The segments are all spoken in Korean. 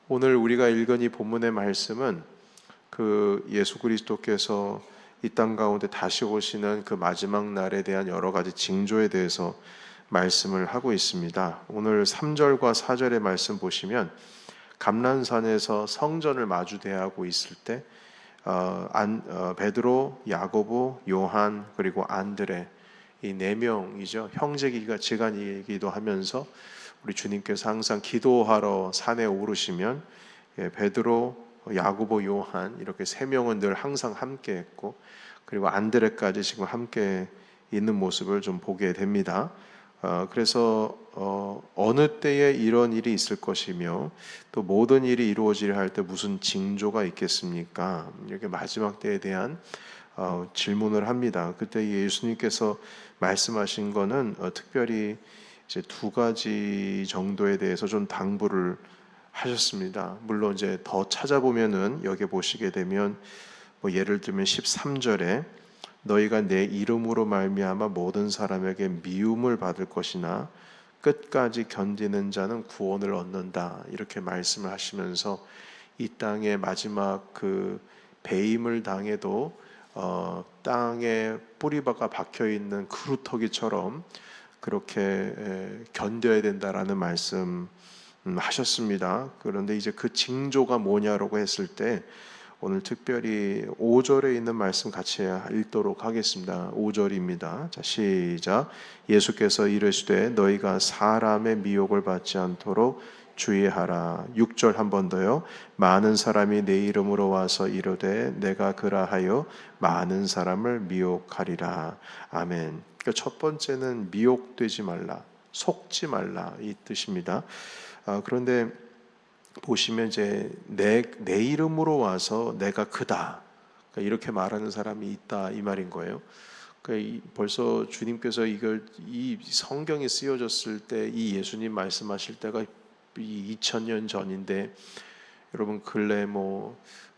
오늘 우리가 읽은 이 본문의 말씀은 그 예수 그리스도께서 이 땅 가운데 다시 오시는 그 마지막 날에 대한 여러 가지 징조에 대해서 말씀을 하고 있습니다. 오늘 3절과 4절의 말씀 보시면 감람산에서 성전을 마주 대하고 있을 때 베드로, 야고보, 요한 그리고 안드레 이 네 명이죠. 형제기가 지간이기도 하면서 우리 주님께서 항상 기도하러 산에 오르시면 베드로, 야고보, 요한 이렇게 세 명은 늘 항상 함께했고 그리고 안드레까지 지금 함께 있는 모습을 좀 보게 됩니다. 그래서 어느 때에 이런 일이 있을 것이며 또 모든 일이 이루어지려 할 때 무슨 징조가 있겠습니까? 이렇게 마지막 때에 대한 질문을 합니다. 그때 예수님께서 말씀하신 거는 특별히 이제 두 가지 정도에 대해서 좀 당부를 하셨습니다. 물론 이제 더 찾아보면은 여기 보시게 되면 뭐 예를 들면 13절에 너희가 내 이름으로 말미암아 모든 사람에게 미움을 받을 것이나 끝까지 견디는 자는 구원을 얻는다 이렇게 말씀을 하시면서 이 땅의 마지막 그 배임을 당해도 땅에 뿌리가 박혀 있는 그루터기처럼 그렇게 견뎌야 된다라는 말씀 하셨습니다. 그런데 이제 그 징조가 뭐냐라고 했을 때 오늘 특별히 5절에 있는 말씀 같이 읽도록 하겠습니다. 5절입니다. 자, 시작. 예수께서 이르시되 너희가 사람의 미혹을 받지 않도록 주의하라. 6절 한 번 더요. 많은 사람이 내 이름으로 와서 이르되 내가 그라하여 많은 사람을 미혹하리라. 아멘. 그러니까 첫 번째는 미혹되지 말라, 속지 말라 이 뜻입니다. 그런데 보시면 이제 내 이름으로 와서 내가 그다 그러니까 이렇게 말하는 사람이 있다 이 말인 거예요. 그러니까 벌써 주님께서 이 성경이 쓰여졌을 때 이 예수님 말씀하실 때가 2000년 전인데 여러분 근래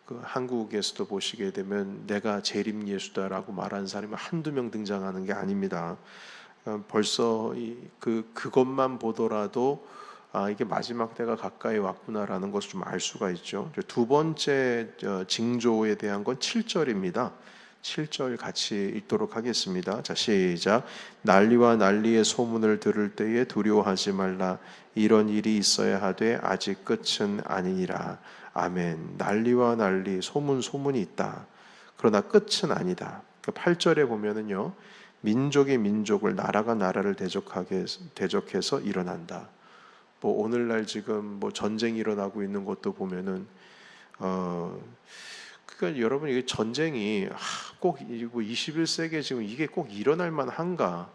그 한국에서도 보시게 되면 내가 재림 예수다라고 말하는 사람이 한두 명 등장하는 게 아닙니다. 벌써 그것만 보더라도 이게 마지막 때가 가까이 왔구나라는 것을 좀 알 수가 있죠. 두 번째 징조에 대한 건 7절입니다. 7절 같이 읽도록 하겠습니다. 자, 시작. 난리와 난리의 소문을 들을 때에 두려워하지 말라. 이런 일이 있어야 하되 아직 끝은 아니니라. 아멘. 난리와 난리, 소문이 있다. 그러나 끝은 아니다. 8절에 보면은요. 민족이 민족을, 나라가 나라를 대적해서 일어난다. 뭐 오늘날 지금 뭐 전쟁이 일어나고 있는 것도 보면은 그러니까 여러분 이게 전쟁이 꼭 21세기에 지금 이게 꼭 일어날 만한가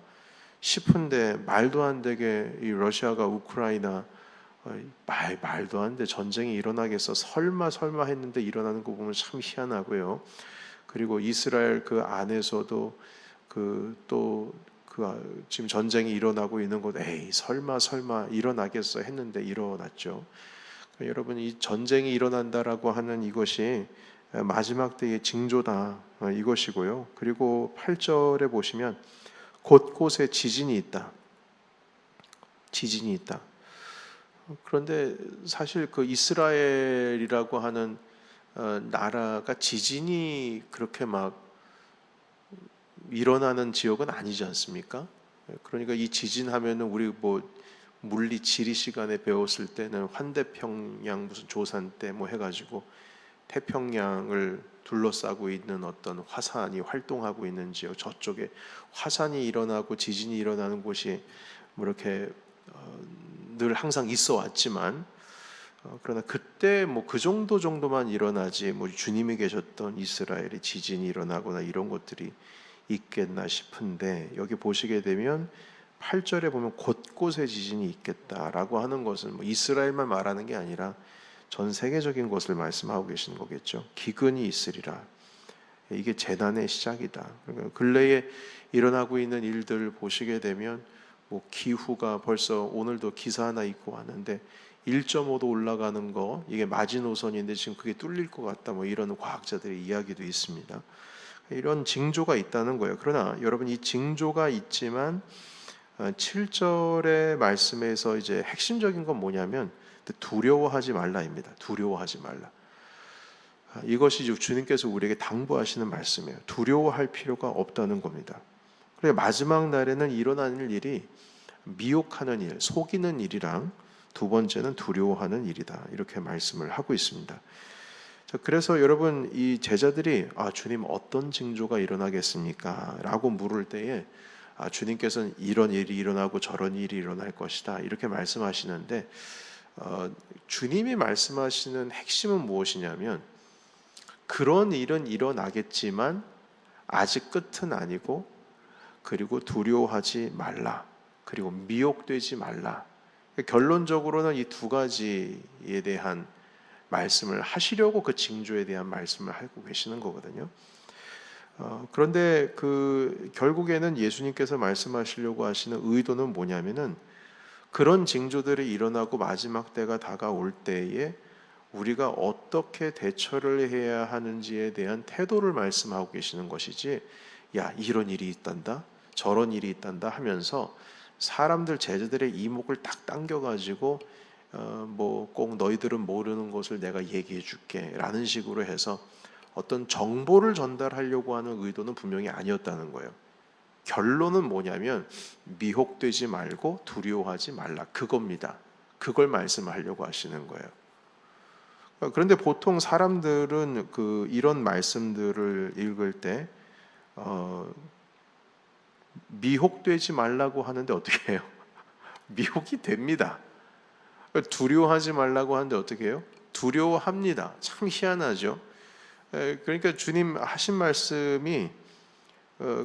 싶은데 말도 안 되게 이 러시아가 우크라이나 말도 안 돼 전쟁이 일어나겠어 설마 했는데 일어나는 거 보면 참 희한하고요. 그리고 이스라엘 그 안에서도 지금 전쟁이 일어나고 있는 곳, 설마 일어나겠어 했는데 일어났죠. 그러니까 여러분 이 전쟁이 일어난다라고 하는 이것이 마지막 때의 징조다 이것이고요. 그리고 8절에 보시면 곳곳에 지진이 있다. 그런데 사실 그 이스라엘이라고 하는 나라가 지진이 그렇게 막 일어나는 지역은 아니지 않습니까? 그러니까 이 지진 하면은 우리 물리 지리 시간에 배웠을 때는 환대평양 무슨 조산 때 해가지고 태평양을 둘러싸고 있는 어떤 화산이 활동하고 있는 지역 저쪽에 화산이 일어나고 지진이 일어나는 곳이 이렇게 늘 항상 있어 왔지만 그러나 그때 그 정도만 일어나지 주님이 계셨던 이스라엘이 지진이 일어나거나 이런 것들이 있겠나 싶은데 여기 보시게 되면 8절에 보면 곳곳에 지진이 있겠다라고 하는 것은 이스라엘만 말하는 게 아니라 전 세계적인 것을 말씀하고 계시는 거겠죠. 기근이 있으리라. 이게 재난의 시작이다. 그러니까 근래에 일어나고 있는 일들 보시게 되면 기후가 벌써 오늘도 기사 하나 읽고 왔는데 1.5도 올라가는 거 이게 마지노선인데 지금 그게 뚫릴 것 같다 이런 과학자들의 이야기도 있습니다. 이런 징조가 있다는 거예요. 그러나 여러분 이 징조가 있지만 7절의 말씀에서 이제 핵심적인 건 뭐냐면 두려워하지 말라입니다. 두려워하지 말라. 이것이 주님께서 우리에게 당부하시는 말씀이에요. 두려워할 필요가 없다는 겁니다. 그래 마지막 날에는 일어나는 일이 미혹하는 일, 속이는 일이랑 두 번째는 두려워하는 일이다. 이렇게 말씀을 하고 있습니다. 자, 그래서 여러분 이 제자들이 주님 어떤 징조가 일어나겠습니까? 라고 물을 때에 주님께서는 이런 일이 일어나고 저런 일이 일어날 것이다. 이렇게 말씀하시는데 주님이 말씀하시는 핵심은 무엇이냐면 그런 일은 일어나겠지만 아직 끝은 아니고 그리고 두려워하지 말라. 그리고 미혹되지 말라. 결론적으로는 이 두 가지에 대한 말씀을 하시려고 그 징조에 대한 말씀을 하고 계시는 거거든요. 그런데 결국에는 예수님께서 말씀하시려고 하시는 의도는 뭐냐면은 그런 징조들이 일어나고 마지막 때가 다가올 때에 우리가 어떻게 대처를 해야 하는지에 대한 태도를 말씀하고 계시는 것이지, 야 이런 일이 있단다, 저런 일이 있단다 하면서 사람들 제자들의 이목을 딱 당겨가지고 뭐 꼭 너희들은 모르는 것을 내가 얘기해 줄게 라는 식으로 해서 어떤 정보를 전달하려고 하는 의도는 분명히 아니었다는 거예요. 결론은 뭐냐면 미혹되지 말고 두려워하지 말라, 그겁니다. 그걸 말씀하려고 하시는 거예요. 그런데 보통 사람들은 이런 말씀들을 읽을 때 미혹되지 말라고 하는데 어떻게 해요? 미혹이 됩니다. 두려워하지 말라고 하는데 어떻게 해요? 두려워합니다. 참 희한하죠. 그러니까 주님 하신 말씀이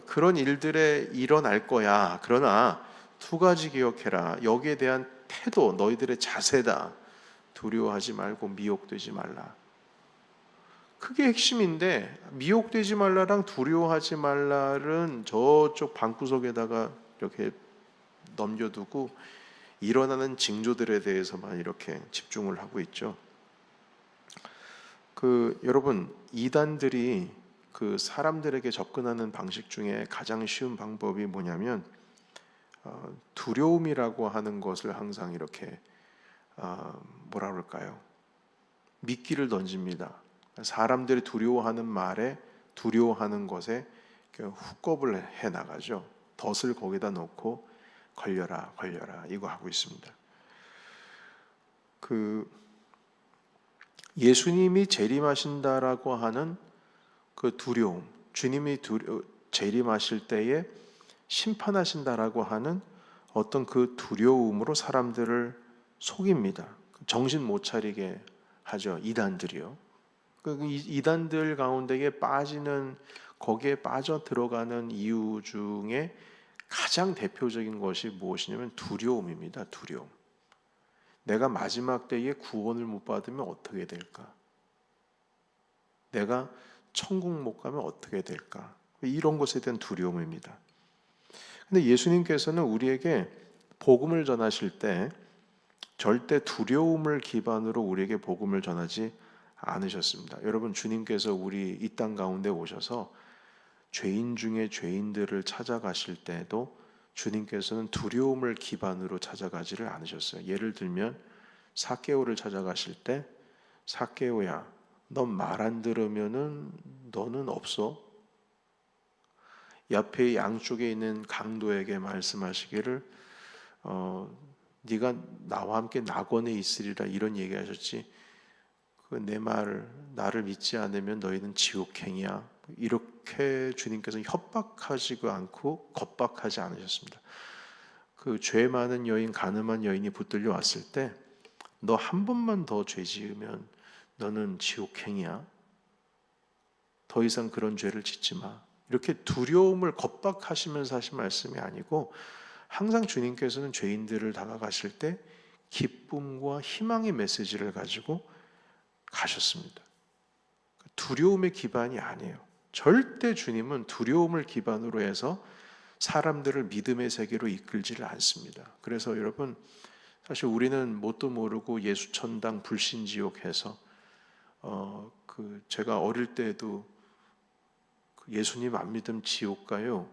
그런 일들에 일어날 거야. 그러나 두 가지 기억해라. 여기에 대한 태도, 너희들의 자세다. 두려워하지 말고 미혹되지 말라. 그게 핵심인데 미혹되지 말라랑 두려워하지 말라는 저쪽 방구석에다가 이렇게 넘겨두고 일어나는 징조들에 대해서만 이렇게 집중을 하고 있죠. 여러분 이단들이 사람들에게 접근하는 방식 중에 가장 쉬운 방법이 뭐냐면 두려움이라고 하는 것을 항상 이렇게 뭐라 그럴까요? 미끼를 던집니다. 사람들이 두려워하는 말에, 두려워하는 것에 후겁을 해 나가죠. 덫을 거기다 놓고 걸려라 이거 하고 있습니다. 예수님이 재림하신다라고 하는 그 두려움, 주님이 재림하실 때에 심판하신다라고 하는 어떤 그 두려움으로 사람들을 속입니다. 정신 못 차리게 하죠. 이단들이요. 이단들 가운데에 거기에 빠져 들어가는 이유 중에 가장 대표적인 것이 무엇이냐면 두려움입니다. 두려움. 내가 마지막 때에 구원을 못 받으면 어떻게 될까? 내가 천국 못 가면 어떻게 될까? 이런 것에 대한 두려움입니다. 근데 예수님께서는 우리에게 복음을 전하실 때 절대 두려움을 기반으로 우리에게 복음을 전하지 않으셨습니다. 여러분 주님께서 우리 이 땅 가운데 오셔서 죄인 중에 죄인들을 찾아가실 때도 주님께서는 두려움을 기반으로 찾아가지를 않으셨어요. 예를 들면 삭개오를 찾아가실 때 삭개오야, 넌 말 안 들으면은 너는 없어. 옆에 양쪽에 있는 강도에게 말씀하시기를 네가 나와 함께 낙원에 있으리라 이런 얘기하셨지. 내 말 나를 믿지 않으면 너희는 지옥행이야. 이렇게 주님께서는 협박하지 않고 겁박하지 않으셨습니다. 죄 많은 여인, 가늠한 여인이 붙들려 왔을 때 너 한 번만 더 죄 지으면 너는 지옥행이야. 더 이상 그런 죄를 짓지 마. 이렇게 두려움을 겁박하시면서 하신 말씀이 아니고 항상 주님께서는 죄인들을 다가가실 때 기쁨과 희망의 메시지를 가지고 가셨습니다. 두려움의 기반이 아니에요. 절대 주님은 두려움을 기반으로 해서 사람들을 믿음의 세계로 이끌지를 않습니다. 그래서 여러분 사실 우리는 뭣도 모르고 예수천당 불신지옥해서 제가 어릴 때도 예수님 안 믿으면 지옥 가요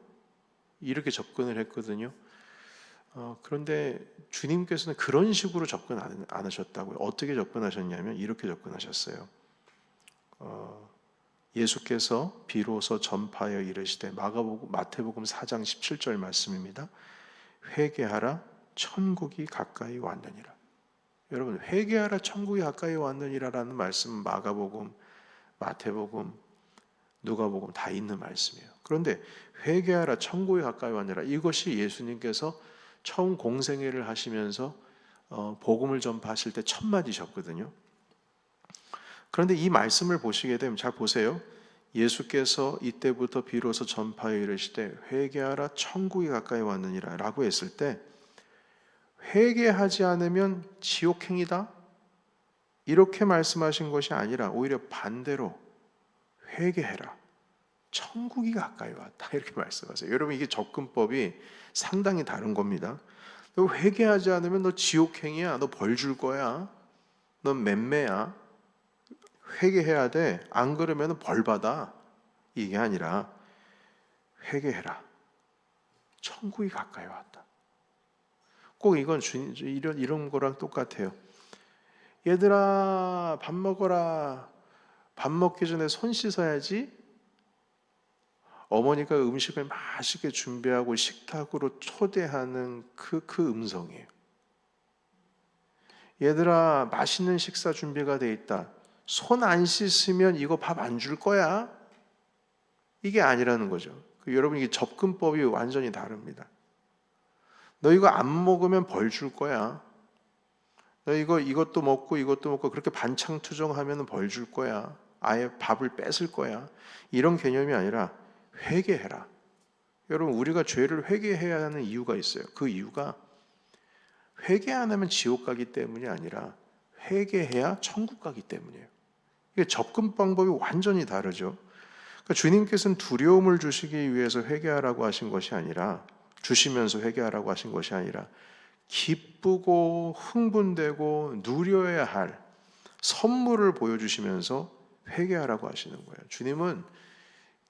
이렇게 접근을 했거든요. 그런데 주님께서는 그런 식으로 접근 안 하셨다고요. 어떻게 접근하셨냐면 이렇게 접근하셨어요. 예수께서 비로소 전파하여 이르시되, 마태복음 4장 17절 말씀입니다. 회개하라, 천국이 가까이 왔느니라. 여러분, 회개하라, 천국이 가까이 왔느니라라는 말씀은 마가복음, 마태복음, 누가복음 다 있는 말씀이에요. 그런데 회개하라, 천국이 가까이 왔느니라, 이것이 예수님께서 처음 공생애를 하시면서 복음을 전파하실 때 첫 마디셨거든요. 그런데 이 말씀을 보시게 되면, 잘 보세요. 예수께서 이때부터 비로소 전파에 이르시되 회개하라, 천국이 가까이 왔느니라 라고 했을 때, 회개하지 않으면 지옥행이다 이렇게 말씀하신 것이 아니라 오히려 반대로 회개해라, 천국이 가까이 왔다 이렇게 말씀하세요. 여러분, 이게 접근법이 상당히 다른 겁니다. 너 회개하지 않으면 너 지옥행이야, 너 벌 줄 거야, 넌 맴매야, 회개해야 돼, 안 그러면 벌 받아, 이게 아니라 회개해라, 천국이 가까이 왔다. 꼭 이건 이런 거랑 똑같아요. 얘들아, 밥 먹어라. 밥 먹기 전에 손 씻어야지. 어머니가 음식을 맛있게 준비하고 식탁으로 초대하는 그 음성이에요. 얘들아, 맛있는 식사 준비가 돼 있다. 손 안 씻으면 이거 밥 안 줄 거야. 이게 아니라는 거죠. 여러분, 이게 접근법이 완전히 다릅니다. 너 이거 안 먹으면 벌 줄 거야. 너 이것도 먹고 이것도 먹고 그렇게 반창 투정하면 벌 줄 거야. 아예 밥을 뺏을 거야. 이런 개념이 아니라 회개해라. 여러분, 우리가 죄를 회개해야 하는 이유가 있어요. 그 이유가 회개 안 하면 지옥 가기 때문이 아니라 회개해야 천국 가기 때문이에요. 이게 접근 방법이 완전히 다르죠. 그러니까 주님께서는 두려움을 주시기 위해서 회개하라고 하신 것이 아니라, 주시면서 회개하라고 하신 것이 아니라, 기쁘고 흥분되고 누려야 할 선물을 보여주시면서 회개하라고 하시는 거예요. 주님은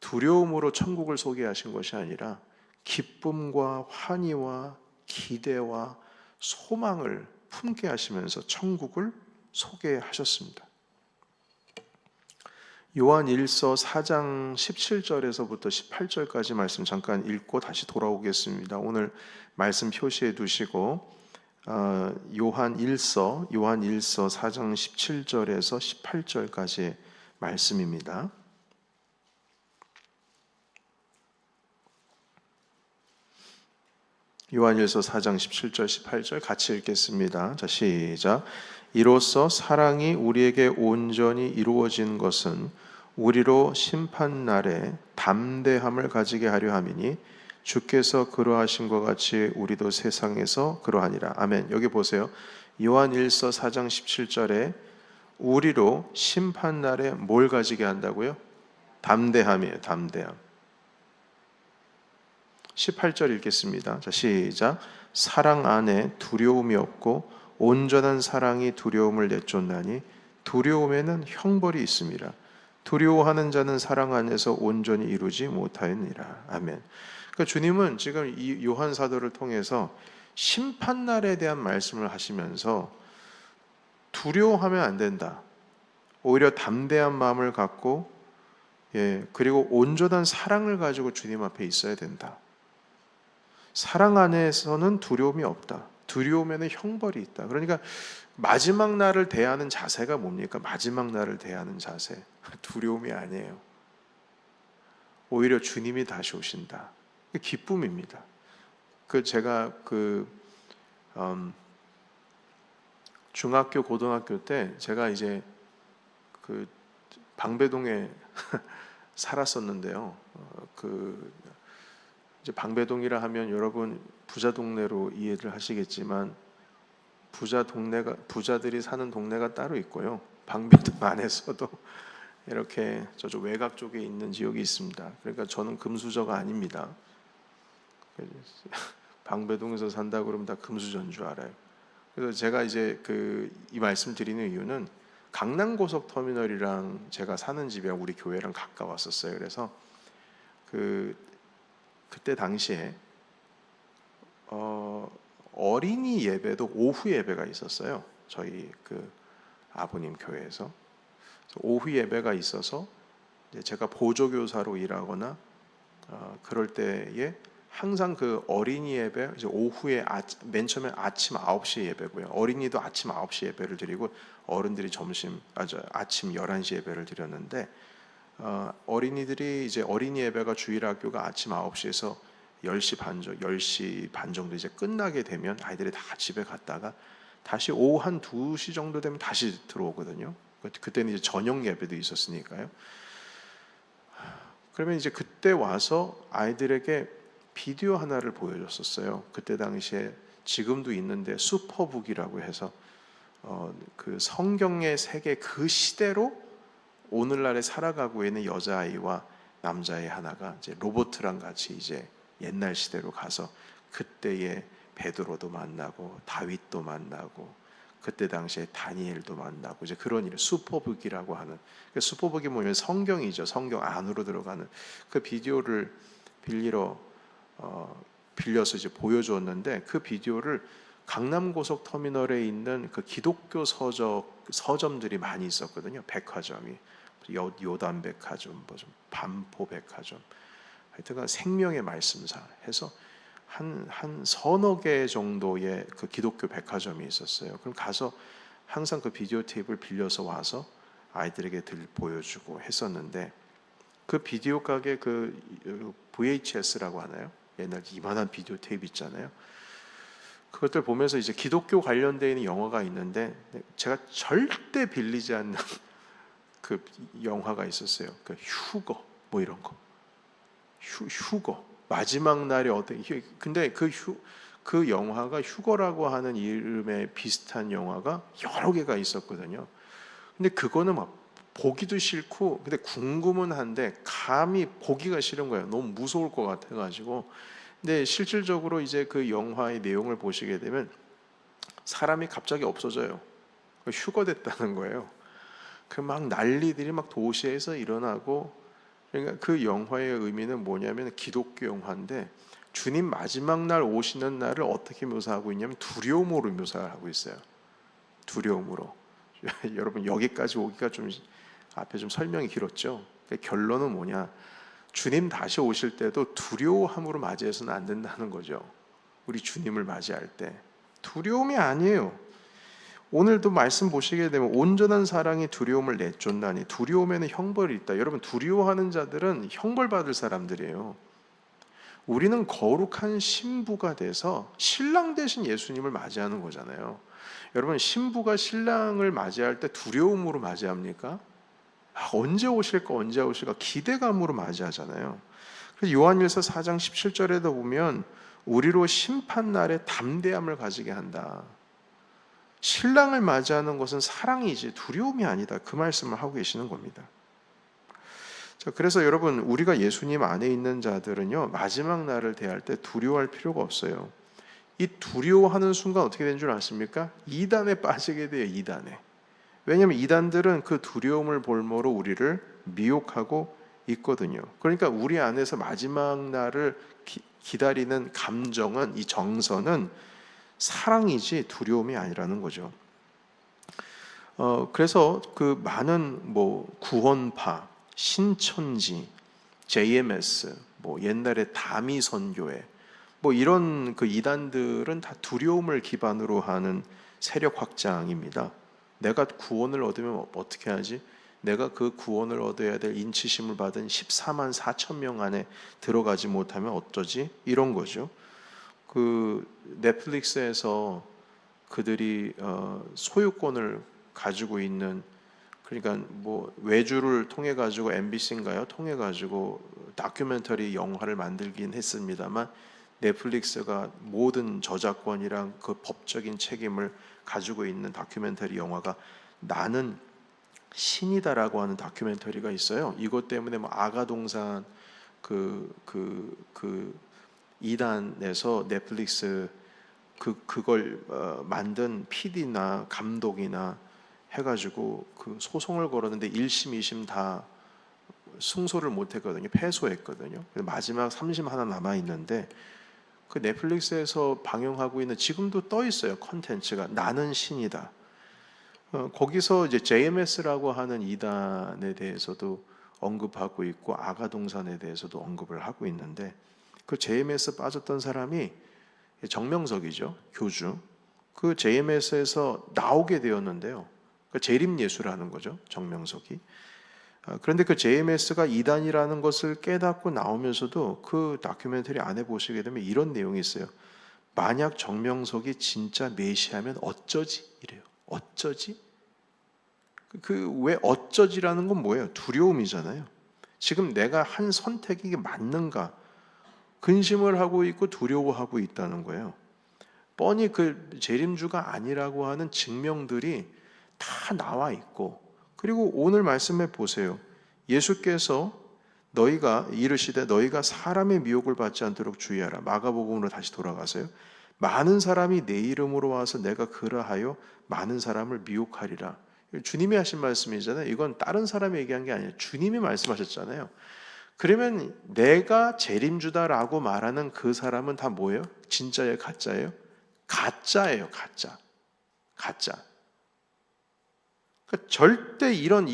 두려움으로 천국을 소개하신 것이 아니라 기쁨과 환희와 기대와 소망을 품게 하시면서 천국을 소개하셨습니다. 요한 1서 4장 17절에서부터 18절까지 말씀 잠깐 읽고 다시 돌아오겠습니다. 오늘 말씀 표시해 두시고, 요한 1서 4장 17절에서 18절까지 말씀입니다. 요한일서 4장 17절 18절 같이 읽겠습니다. 자, 시작. 이로써 사랑이 우리에게 온전히 이루어진 것은 우리로 심판날에 담대함을 가지게 하려 함이니, 주께서 그러하신 것 같이 우리도 세상에서 그러하니라. 아멘. 여기 보세요. 요한일서 4장 17절에 우리로 심판날에 뭘 가지게 한다고요? 담대함이에요. 담대함. 18절 읽겠습니다. 자, 시작. 사랑 안에 두려움이 없고 온전한 사랑이 두려움을 내쫓나니 두려움에는 형벌이 있습니다. 두려워하는 자는 사랑 안에서 온전히 이루지 못하였느니라. 아멘. 그러니까 주님은 지금 이 요한 사도를 통해서 심판날에 대한 말씀을 하시면서 두려워하면 안 된다. 오히려 담대한 마음을 갖고, 그리고 온전한 사랑을 가지고 주님 앞에 있어야 된다. 사랑 안에서는 두려움이 없다. 두려움에는 형벌이 있다. 그러니까 마지막 날을 대하는 자세가 뭡니까? 마지막 날을 대하는 자세. 두려움이 아니에요. 오히려 주님이 다시 오신다. 기쁨입니다. 제가 중학교, 고등학교 때 제가 이제 방배동에 살았었는데요. 이제 방배동이라 하면 여러분 부자 동네로 이해를 하시겠지만, 부자들이 사는 동네가 따로 있고요. 방배동 안에서도 이렇게 저쪽 외곽 쪽에 있는 지역이 있습니다. 그러니까 저는 금수저가 아닙니다. 방배동에서 산다 그러면 다 금수저인 줄 알아요. 그래서 제가 이제 이 말씀 드리는 이유는, 강남고속 터미널이랑 제가 사는 집이랑 우리 교회랑 가까웠었어요. 그래서 그때 당시에 어린이 예배도 오후 예배가 있었어요. 저희 그 아버님 교회에서. 오후 예배가 있어서 제가 보조교사로 일하거나 그럴 때에 항상 그 어린이 예배 이제 오후에 맨 처음에 아침 9시 예배고요. 어린이도 아침 9시 예배를 드리고 어른들이 아침 11시 예배를 드렸는데 어린이들이 이제 어린이 예배가 주일학교가 아침 9시에서 10시 반 정도 이제 끝나게 되면 아이들이 다 집에 갔다가 다시 오후 한 2시 정도 되면 다시 들어오거든요. 그때는 이제 저녁 예배도 있었으니까요. 그러면 이제 그때 와서 아이들에게 비디오 하나를 보여줬었어요. 그때 당시에 지금도 있는데 슈퍼북이라고 해서 그 성경의 세계 그 시대로 오늘날에 살아가고 있는 여자아이와 남자아이 하나가 이제 로버트랑 같이 이제 옛날 시대로 가서 그때의 베드로도 만나고 다윗도 만나고 그때 당시에 다니엘도 만나고 이제 그런 일 슈퍼북이라고 하는 슈퍼북이 뭐냐면 성경이죠. 성경 안으로 들어가는 그 비디오를 빌려서 이제 보여줬는데 그 비디오를 강남 고속터미널에 있는 그 기독교 서점들이 많이 있었거든요. 백화점이 요단 백화점, 반포 백화점, 하여튼간 생명의 말씀사 해서 한 서너 개 정도의 그 기독교 백화점이 있었어요. 그럼 가서 항상 그 비디오 테이프를 빌려서 와서 아이들에게 보여주고 했었는데 그 비디오 가게 그 VHS라고 하나요? 옛날 이만한 비디오 테이프 있잖아요. 그것들 보면서 이제 기독교 관련되어 있는 영화가 있는데 제가 절대 빌리지 않는 그 영화가 있었어요. 그 휴거 뭐 이런 거. 휴거 마지막 날이 어떻게 근데 그 영화가 휴거라고 하는 이름에 비슷한 영화가 여러 개가 있었거든요. 근데 그거는 막 보기도 싫고 근데 궁금은 한데 감히 보기가 싫은 거예요. 너무 무서울 것 같아가지고. 근데 실질적으로 이제 그 영화의 내용을 보시게 되면 사람이 갑자기 없어져요. 휴거됐다는 거예요. 그 막 난리들이 막 도시에서 일어나고. 그러니까 그 영화의 의미는 뭐냐면 기독교 영화인데 주님 마지막 날 오시는 날을 어떻게 묘사하고 있냐면 두려움으로 묘사하고 있어요. 두려움으로. 여러분 여기까지 오기가 좀 앞에 좀 설명이 길었죠. 그러니까 결론은 뭐냐? 주님 다시 오실 때도 두려워함으로 맞이해서는 안 된다는 거죠. 우리 주님을 맞이할 때 두려움이 아니에요. 오늘도 말씀 보시게 되면 온전한 사랑이 두려움을 내쫓나니 두려움에는 형벌이 있다. 여러분 두려워하는 자들은 형벌 받을 사람들이에요. 우리는 거룩한 신부가 돼서 신랑 대신 예수님을 맞이하는 거잖아요. 여러분 신부가 신랑을 맞이할 때 두려움으로 맞이합니까? 언제 오실까 기대감으로 맞이하잖아요. 그래서 요한일서 4장 17절에도 보면 우리로 심판날에 담대함을 가지게 한다. 신랑을 맞이하는 것은 사랑이지 두려움이 아니다. 그 말씀을 하고 계시는 겁니다. 자, 그래서 여러분 우리가 예수님 안에 있는 자들은요 마지막 날을 대할 때 두려워할 필요가 없어요. 이 두려워하는 순간 어떻게 되는 줄 아십니까? 이단에 빠지게 돼요. 이단에. 왜냐하면 이단들은 그 두려움을 볼모로 우리를 미혹하고 있거든요. 그러니까 우리 안에서 마지막 날을 기다리는 감정은 이 정서는 사랑이지 두려움이 아니라는 거죠. 그래서 그 많은 뭐 구원파, 신천지, JMS, 뭐 옛날에 다미 선교회, 뭐 이런 그 이단들은 다 두려움을 기반으로 하는 세력 확장입니다. 내가 구원을 얻으면 어떻게 하지? 내가 그 구원을 얻어야 될 인치심을 받은 14만 4천 명 안에 들어가지 못하면 어쩌지? 이런 거죠. 그 넷플릭스에서 그들이 소유권을 가지고 있는 그러니까 뭐 외주를 통해 가지고 MBC인가요? 통해 가지고 다큐멘터리 영화를 만들긴 했습니다만 넷플릭스가 모든 저작권이랑 그 법적인 책임을 가지고 있는 다큐멘터리 영화가 나는 신이다라고 하는 다큐멘터리가 있어요. 이것 때문에 뭐 아가동산 그 이단에서 넷플릭스 그걸 만든 PD나 감독이나 해가지고 그 소송을 걸었는데 1심, 2심 다 승소를 못했거든요. 패소했거든요. 마지막 3심 하나 남아 있는데 그 넷플릭스에서 방영하고 있는 지금도 떠 있어요. 콘텐츠가 나는 신이다. 거기서 이제 JMS라고 하는 이단에 대해서도 언급하고 있고 아가동산에 대해서도 언급을 하고 있는데 그 JMS 빠졌던 사람이 정명석이죠. 교주. 그 JMS에서 나오게 되었는데요. 그 재림예수라는 거죠. 정명석이. 그런데 그 JMS가 이단이라는 것을 깨닫고 나오면서도 그 다큐멘터리 안에 보시게 되면 이런 내용이 있어요. 만약 정명석이 진짜 메시아면 어쩌지? 이래요. 어쩌지? 그 왜 어쩌지라는 건 뭐예요? 두려움이잖아요. 지금 내가 한 선택이 맞는가? 근심을 하고 있고 두려워하고 있다는 거예요. 뻔히 그 재림주가 아니라고 하는 증명들이 다 나와 있고, 그리고 오늘 말씀에 보세요. 예수께서 너희가 이르시되 너희가 사람의 미혹을 받지 않도록 주의하라. 마가복음으로 다시 돌아가세요. 많은 사람이 내 이름으로 와서 내가 그러하여 많은 사람을 미혹하리라. 주님이 하신 말씀이잖아요. 이건 다른 사람이 얘기한 게 아니에요. 주님이 말씀하셨잖아요. 그러면 내가 재림주다라고 말하는 그 사람은 다 뭐예요? 진짜예요? 가짜예요? 가짜예요. 가짜. 그러니까 절대 이런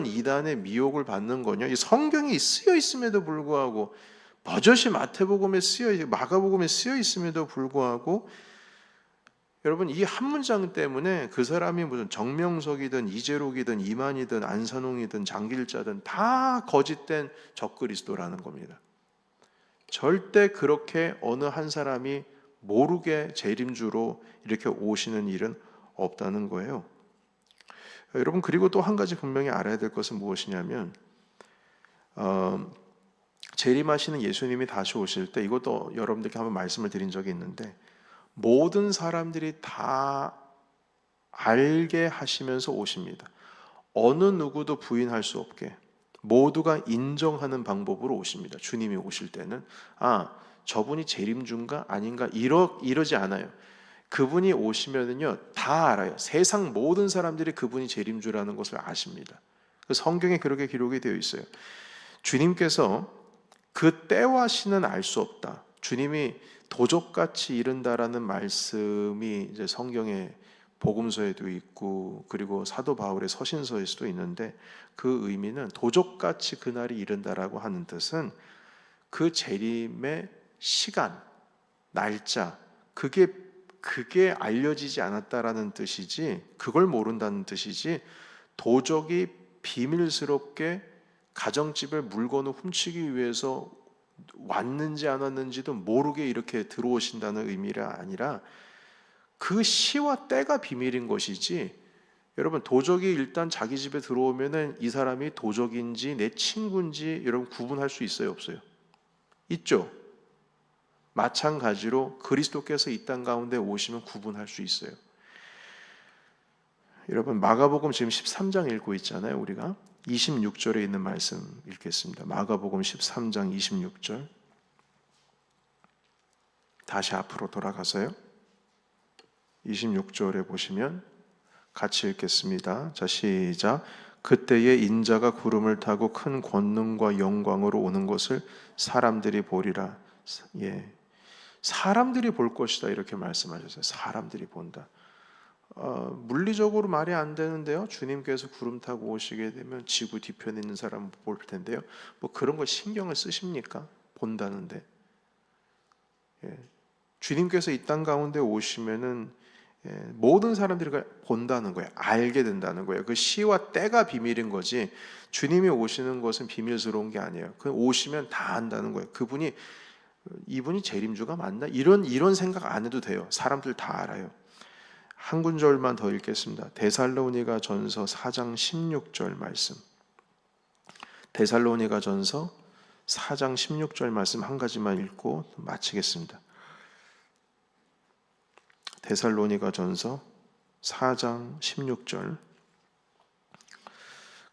이단의 미혹을 받는 거냐? 이 성경이 쓰여 있음에도 불구하고 버젓이 마태복음에 마가복음에 쓰여 있음에도 불구하고 여러분 이 한 문장 때문에 그 사람이 무슨 정명석이든 이재록이든 이만희든 안산홍이든 장길자든 다 거짓된 적그리스도라는 겁니다. 절대 그렇게 어느 한 사람이 모르게 재림주로 이렇게 오시는 일은 없다는 거예요. 여러분 그리고 또 한 가지 분명히 알아야 될 것은 무엇이냐면 재림하시는 예수님이 다시 오실 때 이것도 여러분들께 한번 말씀을 드린 적이 있는데 모든 사람들이 다 알게 하시면서 오십니다. 어느 누구도 부인할 수 없게 모두가 인정하는 방법으로 오십니다. 주님이 오실 때는 저분이 재림주인가 아닌가 이러지 않아요. 그분이 오시면은요 다 알아요. 세상 모든 사람들이 그분이 재림주라는 것을 아십니다. 성경에 그렇게 기록이 되어 있어요. 주님께서 그 때와 시는 알 수 없다. 주님이 도적같이 이른다라는 말씀이 이제 성경의 복음서에도 있고 그리고 사도 바울의 서신서에서도 있는데 그 의미는 도적같이 그날이 이른다라고 하는 뜻은 그 재림의 시간, 날짜 그게 알려지지 않았다라는 뜻이지 그걸 모른다는 뜻이지 도적이 비밀스럽게 가정집에 물건을 훔치기 위해서 왔는지 안 왔는지도 모르게 이렇게 들어오신다는 의미가 아니라 그 시와 때가 비밀인 것이지 여러분 도적이 일단 자기 집에 들어오면은 이 사람이 도적인지 내 친구인지 여러분 구분할 수 있어요 없어요? 있죠. 마찬가지로 그리스도께서 이 땅 가운데 오시면 구분할 수 있어요. 여러분 마가복음 지금 13장 읽고 있잖아요. 우리가 26절에 있는 말씀 읽겠습니다. 마가복음 13장 26절 다시 앞으로 돌아가서요. 26절에 보시면 같이 읽겠습니다. 자 시작. 그때에 인자가 구름을 타고 큰 권능과 영광으로 오는 것을 사람들이 보리라. 사람들이 볼 것이다 이렇게 말씀하셨어요. 사람들이 본다. 물리적으로 말이 안 되는데요. 주님께서 구름 타고 오시게 되면 지구 뒤편에 있는 사람은 볼 텐데요. 뭐 그런 거 신경을 쓰십니까? 본다는데. 주님께서 이 땅 가운데 오시면은 모든 사람들이 본다는 거예요. 알게 된다는 거예요. 그 시와 때가 비밀인 거지. 주님이 오시는 것은 비밀스러운 게 아니에요. 그 오시면 다 안다는 거예요. 이분이 재림주가 맞나? 이런 생각 안 해도 돼요. 사람들 다 알아요. 한 군절만 더 읽겠습니다. 데살로니가 전서 4장 16절 말씀. 데살로니가 전서 4장 16절 말씀 한 가지만 읽고 마치겠습니다. 데살로니가 전서 4장 16절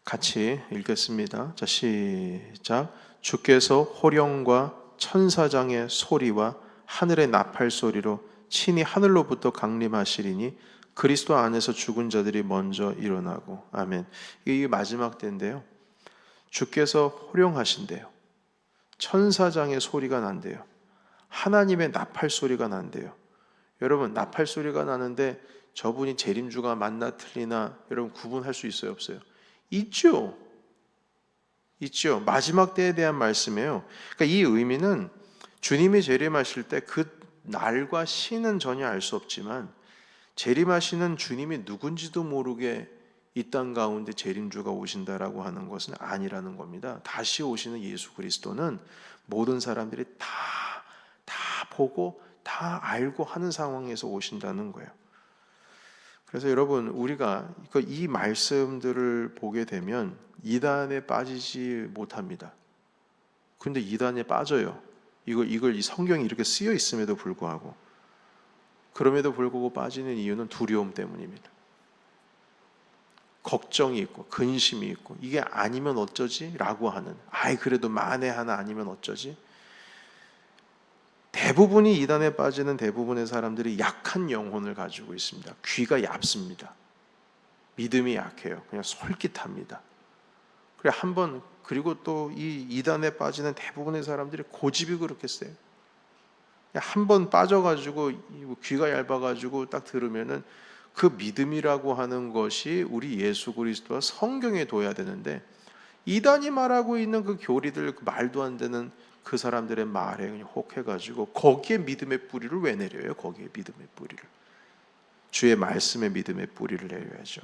같이 읽겠습니다. 자 시작. 주께서 호령과 천사장의 소리와 하늘의 나팔 소리로 친히 하늘로부터 강림하시리니 그리스도 안에서 죽은 자들이 먼저 일어나고. 아멘. 이게 마지막 때인데요. 주께서 호령하신대요. 천사장의 소리가 난대요. 하나님의 나팔 소리가 난대요. 여러분, 나팔 소리가 나는데 저분이 재림주가 맞나 틀리나 여러분 구분할 수 있어요, 없어요? 있죠. 있죠. 마지막 때에 대한 말씀이에요. 그러니까 이 의미는 주님이 재림하실 때 그 날과 시는 전혀 알 수 없지만 재림하시는 주님이 누군지도 모르게 이 땅 가운데 재림주가 오신다라고 하는 것은 아니라는 겁니다. 다시 오시는 예수 그리스도는 모든 사람들이 다 보고 다 알고 하는 상황에서 오신다는 거예요. 그래서 여러분, 우리가 이 말씀들을 보게 되면 이단에 빠지지 못합니다. 근데 이단에 빠져요. 이걸 이 성경이 이렇게 쓰여 있음에도 불구하고, 그럼에도 불구하고 빠지는 이유는 두려움 때문입니다. 걱정이 있고 근심이 있고, 이게 아니면 어쩌지? 라고 하는, 그래도 만에 하나 아니면 어쩌지? 대부분이 이단에 빠지는 대부분의 사람들이 약한 영혼을 가지고 있습니다. 귀가 얇습니다. 믿음이 약해요. 그냥 솔깃합니다. 그리고 또 이 이단에 빠지는 대부분의 사람들이 고집이 그렇게 세요. 한 번 빠져가지고 귀가 얇아가지고 딱 들으면은 그 믿음이라고 하는 것이 우리 예수 그리스도와 성경에 둬야 되는데, 이단이 말하고 있는 그 교리들, 그 말도 안 되는 그 사람들의 말에 그냥 혹해가지고 거기에 믿음의 뿌리를 왜 내려요? 거기에 믿음의 뿌리를, 주의 말씀에 믿음의 뿌리를 내려야죠.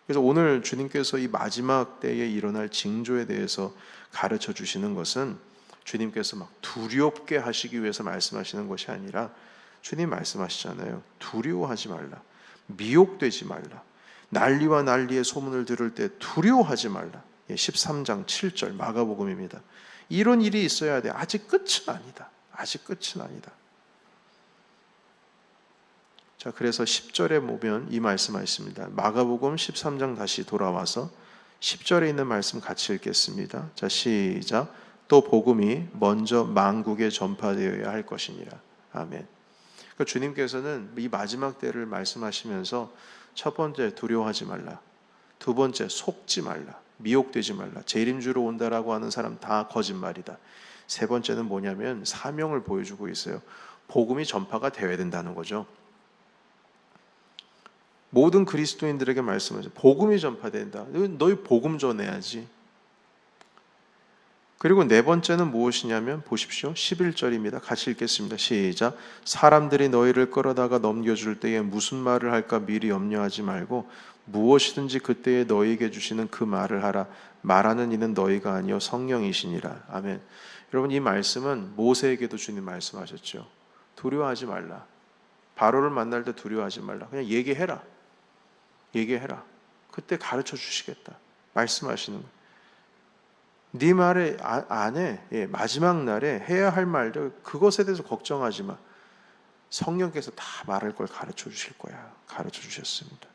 그래서 오늘 주님께서 이 마지막 때에 일어날 징조에 대해서 가르쳐 주시는 것은 주님께서 막 두렵게 하시기 위해서 말씀하시는 것이 아니라, 주님 말씀하시잖아요. 두려워하지 말라, 미혹되지 말라, 난리와 난리의 소문을 들을 때 두려워하지 말라. 13장 7절 마가복음입니다. 이런 일이 있어야 돼. 아직 끝은 아니다. 아직 끝은 아니다. 자, 그래서 10절에 보면 이 말씀하십니다. 마가복음 13장 다시 돌아와서 10절에 있는 말씀 같이 읽겠습니다. 자, 시작. 또 복음이 먼저 만국에 전파되어야 할 것이니라. 아멘. 그러니까 주님께서는 이 마지막 때를 말씀하시면서 첫 번째, 두려워하지 말라. 두 번째, 속지 말라. 미혹되지 말라. 재림주로 온다라고 하는 사람 다 거짓말이다. 세 번째는 뭐냐면 사명을 보여주고 있어요. 복음이 전파가 되어야 된다는 거죠. 모든 그리스도인들에게 말씀하죠. 복음이 전파된다. 너희 복음 전해야지. 그리고 네 번째는 무엇이냐면 보십시오. 11절입니다. 같이 읽겠습니다. 시작. 사람들이 너희를 끌어다가 넘겨줄 때에 무슨 말을 할까 미리 염려하지 말고 무엇이든지 그때에 너희에게 주시는 그 말을 하라. 말하는 이는 너희가 아니요 성령이시니라. 아멘. 여러분, 이 말씀은 모세에게도 주님 말씀하셨죠. 두려워하지 말라. 바로를 만날 때 두려워하지 말라. 그냥 얘기해라. 얘기해라. 그때 가르쳐 주시겠다. 말씀하시는 거예요. 네 말에 안에 마지막 날에 해야 할 말들, 그것에 대해서 걱정하지 마. 성령께서 다 말할 걸 가르쳐 주실 거야. 가르쳐 주셨습니다.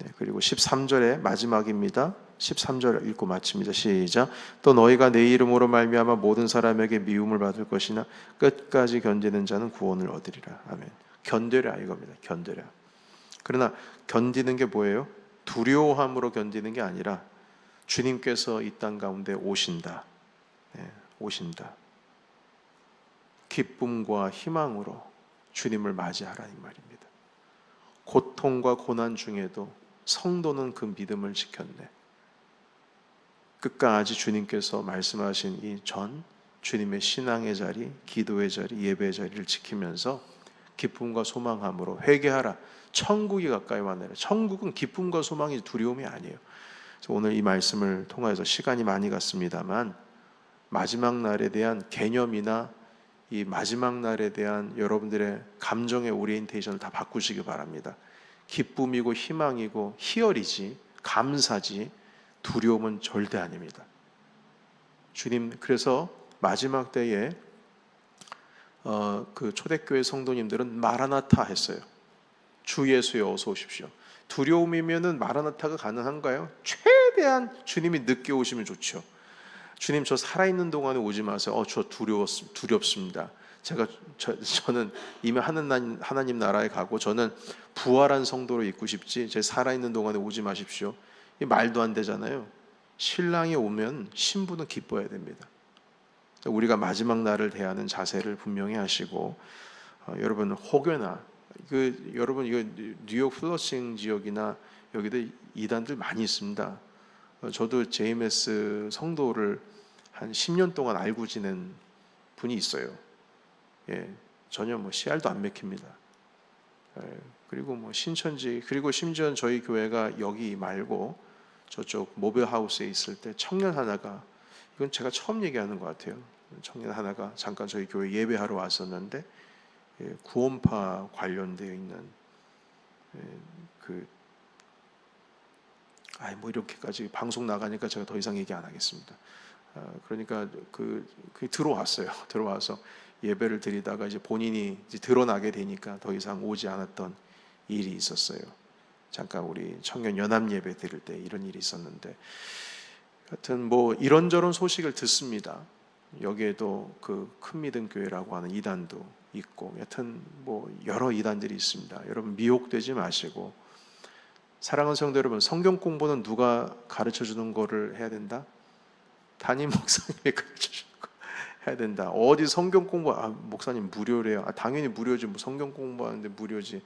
네, 그리고 13절의 마지막입니다. 13절 읽고 마칩니다. 시작. 또 너희가 내 이름으로 말미암아 모든 사람에게 미움을 받을 것이나 끝까지 견디는 자는 구원을 얻으리라. 아멘. 견뎌라 이겁니다. 견뎌라. 그러나 견디는 게 뭐예요? 두려워함으로 견디는 게 아니라 주님께서 이 땅 가운데 오신다. 네, 오신다. 기쁨과 희망으로 주님을 맞이하라 이 말입니다. 고통과 고난 중에도 성도는 그 믿음을 지켰네. 끝까지 주님께서 말씀하신 이 전 주님의 신앙의 자리, 기도의 자리, 예배의 자리를 지키면서 기쁨과 소망함으로 회개하라. 천국이 가까이 왔네. 천국은 기쁨과 소망이 두려움이 아니에요. 그래서 오늘 이 말씀을 통해서 시간이 많이 갔습니다만 마지막 날에 대한 개념이나 이 마지막 날에 대한 여러분들의 감정의 오리엔테이션을 다 바꾸시기 바랍니다. 기쁨이고 희망이고 희열이지 감사지 두려움은 절대 아닙니다. 주님, 그래서 마지막 때에 그 초대교회 성도님들은 마라나타 했어요. 주 예수여 어서 오십시오. 두려움이면은 마라나타가 가능한가요? 최대한 주님이 늦게 오시면 좋죠. 주님, 저 살아있는 동안에 오지 마세요. 저 두렵습니다. 저는 이미 하나님 나라에 가고 저는 부활한 성도로 있고 싶지 제 살아있는 동안에 오지 마십시오. 이 말도 안 되잖아요. 신랑이 오면 신부는 기뻐해야 됩니다. 또 우리가 마지막 날을 대하는 자세를 분명히 하시고 여러분 혹여나 여러분 이거 뉴욕 플러싱 지역이나 여기도 이단들 많이 있습니다. 저도 JMS 성도를 한 10년 동안 알고 지낸 분이 있어요. 예, 전혀 뭐 씨알도 안 맥힙니다. 그리고 뭐 신천지, 그리고 심지어 저희 교회가 여기 말고 저쪽 모빌하우스에 있을 때 청년 하나가, 이건 제가 처음 얘기하는 것 같아요. 청년 하나가 잠깐 저희 교회 예배하러 왔었는데 구원파 관련되어 있는 뭐 이렇게까지 방송 나가니까 제가 더 이상 얘기 안 하겠습니다. 그러니까 들어왔어요. 들어와서 예배를 드리다가 이제 본인이 이제 드러나게 되니까 더 이상 오지 않았던 일이 있었어요. 잠깐 우리 청년 연합 예배 드릴 때 이런 일이 있었는데, 하여튼 뭐 이런저런 소식을 듣습니다. 여기에도 그 큰 믿음 교회라고 하는 이단도 있고, 여튼 뭐 여러 이단들이 있습니다. 여러분 미혹되지 마시고, 사랑하는 성도 여러분, 성경 공부는 누가 가르쳐 주는 거를 해야 된다? 담임 목사님이 가르쳐 주는 거 해야 된다. 어디 성경 공부, 목사님 무료래요. 당연히 무료지. 뭐 성경 공부하는데 무료지.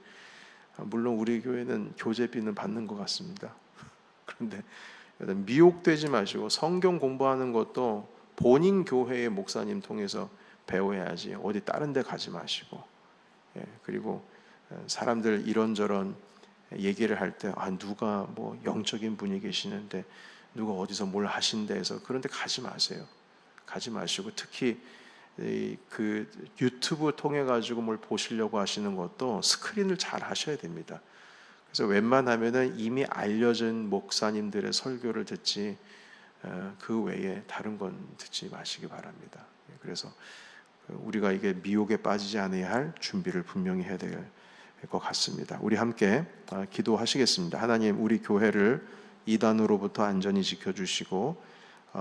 물론 우리 교회는 교재비는 받는 것 같습니다. 그런데 미혹되지 마시고, 성경 공부하는 것도 본인 교회의 목사님 통해서 배워야지 어디 다른 데 가지 마시고, 그리고 사람들 이런저런 얘기를 할 때 누가 뭐 영적인 분이 계시는데 누가 어디서 뭘 하신다 해서 그런 데 가지 마세요. 가지 마시고, 특히 그 유튜브 통해 가지고 뭘 보시려고 하시는 것도 스크린을 잘 하셔야 됩니다. 그래서 웬만하면은 이미 알려진 목사님들의 설교를 듣지 그 외에 다른 건 듣지 마시기 바랍니다. 그래서 우리가 이게 미혹에 빠지지 않아야 할 준비를 분명히 해야 될 것 같습니다. 우리 함께 기도하시겠습니다. 하나님, 우리 교회를 이단으로부터 안전히 지켜주시고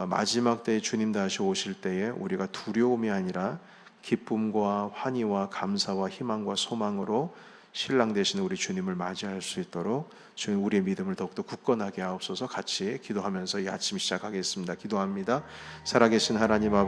마지막 때에 주님 다시 오실 때에 우리가 두려움이 아니라 기쁨과 환희와 감사와 희망과 소망으로 신랑 되시는 우리 주님을 맞이할 수 있도록 주님, 우리의 믿음을 더욱더 굳건하게 하옵소서. 같이 기도하면서 이 아침 시작하겠습니다. 기도합니다. 살아계신 하나님 아버지,